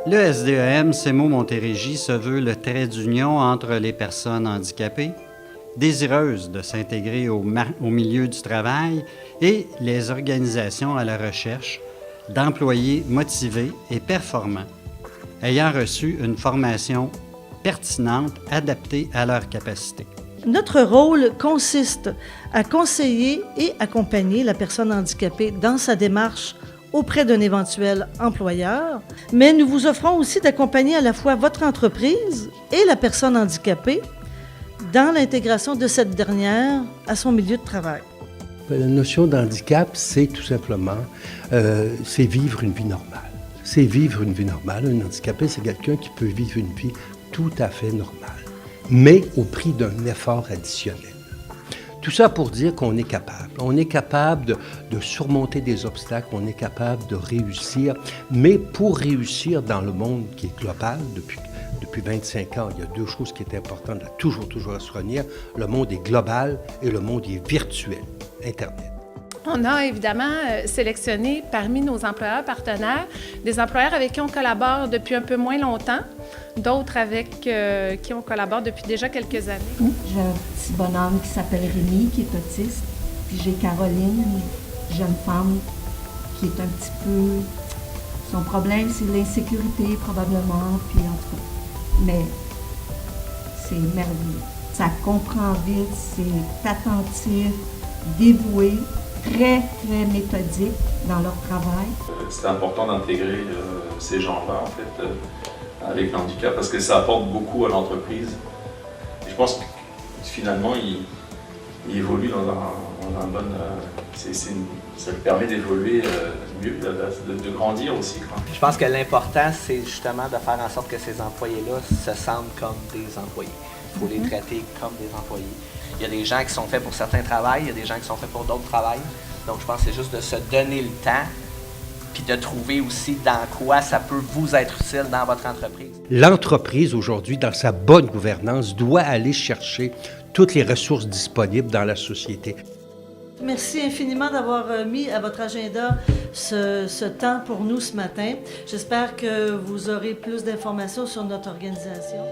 Le SDEM, CEMO Montérégie, se veut le trait d'union entre les personnes handicapées, désireuses de s'intégrer au milieu du travail, et les organisations à la recherche d'employés motivés et performants, ayant reçu une formation pertinente adaptée à leurs capacités. Notre rôle consiste à conseiller et accompagner la personne handicapée dans sa démarche auprès d'un éventuel employeur, mais nous vous offrons aussi d'accompagner à la fois votre entreprise et la personne handicapée dans l'intégration de cette dernière à son milieu de travail. La notion d'handicap, c'est tout simplement, c'est vivre une vie normale. C'est vivre une vie normale. Un handicapé, c'est quelqu'un qui peut vivre une vie tout à fait normale, mais au prix d'un effort additionnel. Tout ça pour dire qu'on est capable. On est capable de surmonter des obstacles, on est capable de réussir, mais pour réussir dans le monde qui est global, depuis 25 ans, il y a deux choses qui est importantes à toujours à se retenir. Le monde est global et le monde est virtuel, Internet. On a évidemment sélectionné parmi nos employeurs partenaires des employeurs avec qui on collabore depuis un peu moins longtemps, d'autres avec qui on collabore depuis déjà quelques années. J'ai un petit bonhomme qui s'appelle Rémi, qui est autiste, puis j'ai Caroline, une jeune femme qui est un petit peu... Son problème, c'est l'insécurité probablement, puis en tout cas. Mais c'est merveilleux. Ça comprend vite, c'est attentif, dévoué, très méthodique dans leur travail. C'est important d'intégrer ces gens-là, en fait, avec le handicap, parce que ça apporte beaucoup à l'entreprise. Je pense que finalement, ils évoluent dans un bon... ça leur permet d'évoluer mieux, de grandir aussi, quoi. Je pense que l'important, c'est justement de faire en sorte que ces employés-là se sentent comme des employés. Il faut les traiter comme des employés. Il y a des gens qui sont faits pour certains travails, il y a des gens qui sont faits pour d'autres travails. Donc, je pense que c'est juste de se donner le temps puis de trouver aussi dans quoi ça peut vous être utile dans votre entreprise. L'entreprise, aujourd'hui, dans sa bonne gouvernance, doit aller chercher toutes les ressources disponibles dans la société. Merci infiniment d'avoir mis à votre agenda ce temps pour nous ce matin. J'espère que vous aurez plus d'informations sur notre organisation.